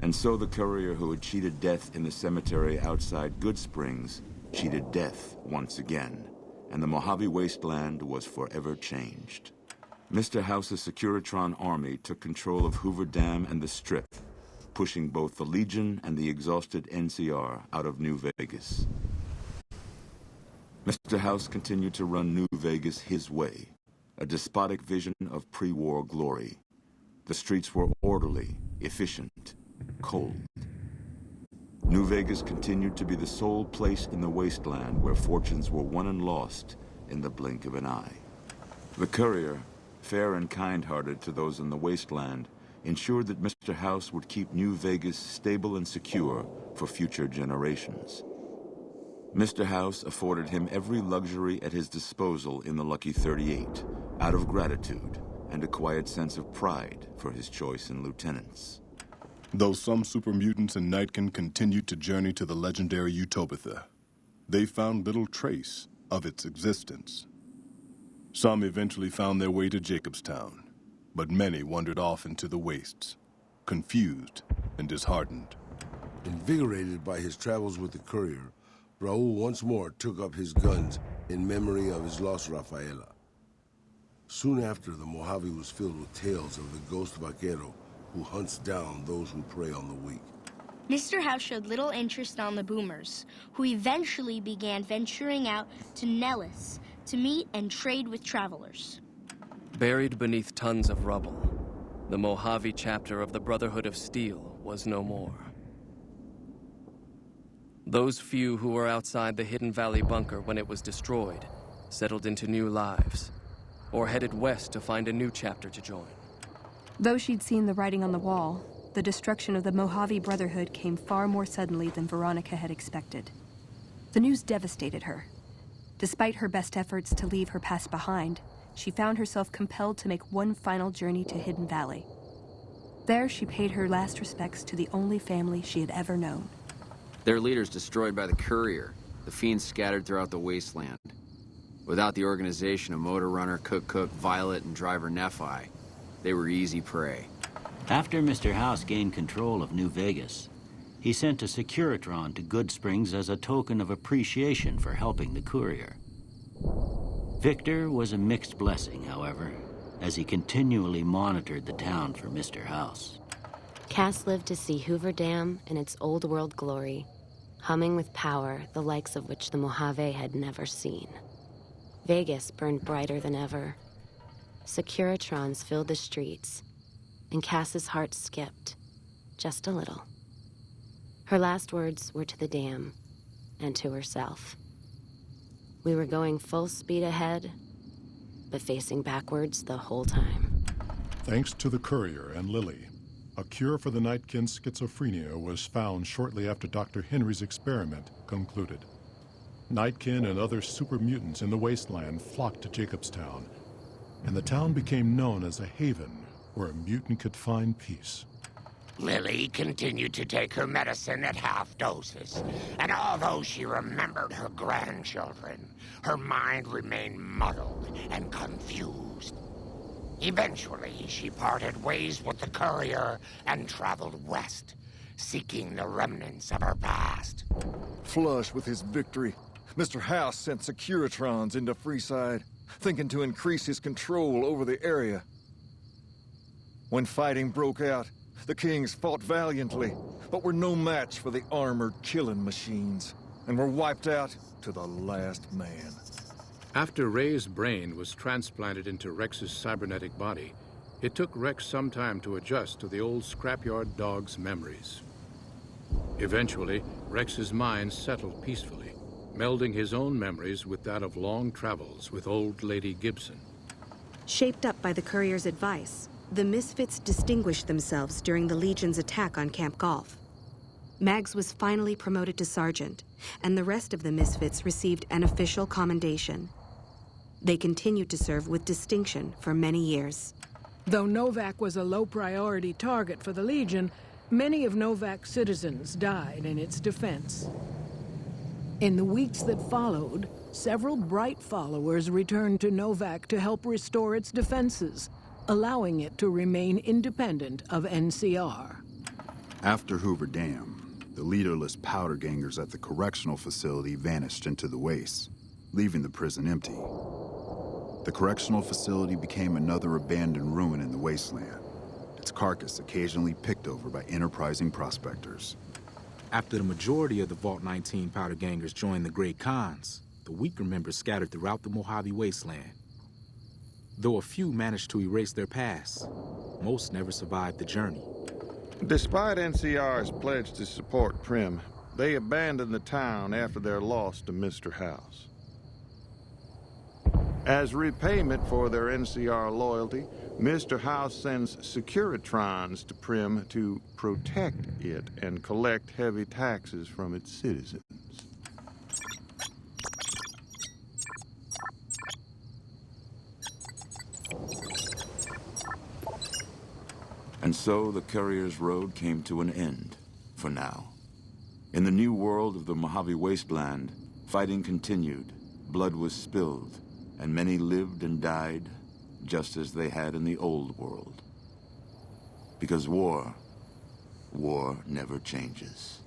And so the courier who had cheated death in the cemetery outside Good Springs cheated death once again, and the Mojave wasteland was forever changed. Mr. House's Securitron army took control of Hoover Dam and the Strip, pushing both the Legion and the exhausted NCR out of New Vegas. Mr. House continued to run New Vegas his way, a despotic vision of pre-war glory. The streets were orderly, efficient, cold. New Vegas continued to be the sole place in the wasteland where fortunes were won and lost in the blink of an eye. The courier, fair and kind-hearted to those in the wasteland, ensured that Mr. House would keep New Vegas stable and secure for future generations. Mr. House afforded him every luxury at his disposal in the Lucky 38, out of gratitude and a quiet sense of pride for his choice in lieutenants. Though some super mutants in Nightkin continued to journey to the legendary Utopia, they found little trace of its existence. Some eventually found their way to Jacobstown, but many wandered off into the wastes, confused and disheartened. Invigorated by his travels with the courier, Raul once more took up his guns in memory of his lost Rafaela. Soon after, the Mojave was filled with tales of the ghost vaquero who hunts down those who prey on the weak. Mr. House showed little interest on the boomers, who eventually began venturing out to Nellis to meet and trade with travelers. Buried beneath tons of rubble, the Mojave chapter of the Brotherhood of Steel was no more. Those few who were outside the Hidden Valley bunker when it was destroyed settled into new lives, or headed west to find a new chapter to join. Though she'd seen the writing on the wall, the destruction of the Mojave Brotherhood came far more suddenly than Veronica had expected. The news devastated her. Despite her best efforts to leave her past behind, she found herself compelled to make one final journey to Hidden Valley. There, she paid her last respects to the only family she had ever known. Their leaders destroyed by the courier, the fiends scattered throughout the wasteland. Without the organization of Motor Runner, Cook, Violet, and Driver Nephi, they were easy prey. After Mr. House gained control of New Vegas, he sent a Securitron to Good Springs as a token of appreciation for helping the courier. Victor was a mixed blessing, however, as he continually monitored the town for Mr. House. Cass lived to see Hoover Dam in its old world glory, humming with power the likes of which the Mojave had never seen. Vegas burned brighter than ever. Securitrons filled the streets, and Cass's heart skipped, just a little. Her last words were to the dam, and to herself. We were going full speed ahead, but facing backwards the whole time. Thanks to the courier and Lily, a cure for the Nightkin's schizophrenia was found shortly after Dr. Henry's experiment concluded. Nightkin and other super mutants in the wasteland flocked to Jacobstown, and the town became known as a haven where a mutant could find peace. Lily continued to take her medicine at half doses, and although she remembered her grandchildren, her mind remained muddled and confused. Eventually, she parted ways with the courier and traveled west, seeking the remnants of her past. Flush with his victory, Mr. House sent Securitrons into Freeside, thinking to increase his control over the area. When fighting broke out, the Kings fought valiantly, but were no match for the armored killing machines, and were wiped out to the last man. After Ray's brain was transplanted into Rex's cybernetic body, it took Rex some time to adjust to the old scrapyard dog's memories. Eventually, Rex's mind settled peacefully, melding his own memories with that of long travels with old Lady Gibson. Shaped up by the courier's advice, the Misfits distinguished themselves during the Legion's attack on Camp Golf. Mags was finally promoted to sergeant, and the rest of the Misfits received an official commendation. They continued to serve with distinction for many years. Though Novak was a low-priority target for the Legion, many of Novak's citizens died in its defense. In the weeks that followed, several bright followers returned to Novak to help restore its defenses, allowing it to remain independent of NCR. After Hoover Dam, the leaderless powder gangers at the correctional facility vanished into the wastes, leaving the prison empty. The correctional facility became another abandoned ruin in the wasteland, its carcass occasionally picked over by enterprising prospectors. After the majority of the Vault 19 powder gangers joined the Great Khans, the weaker members scattered throughout the Mojave wasteland. Though a few managed to erase their past, most never survived the journey. Despite NCR's pledge to support Prim, they abandoned the town after their loss to Mr. House. As repayment for their NCR loyalty, Mr. House sends Securitrons to Prim to protect it and collect heavy taxes from its citizens. And so the courier's road came to an end, for now. In the new world of the Mojave Wasteland, fighting continued, blood was spilled, and many lived and died just as they had in the old world. Because war never changes.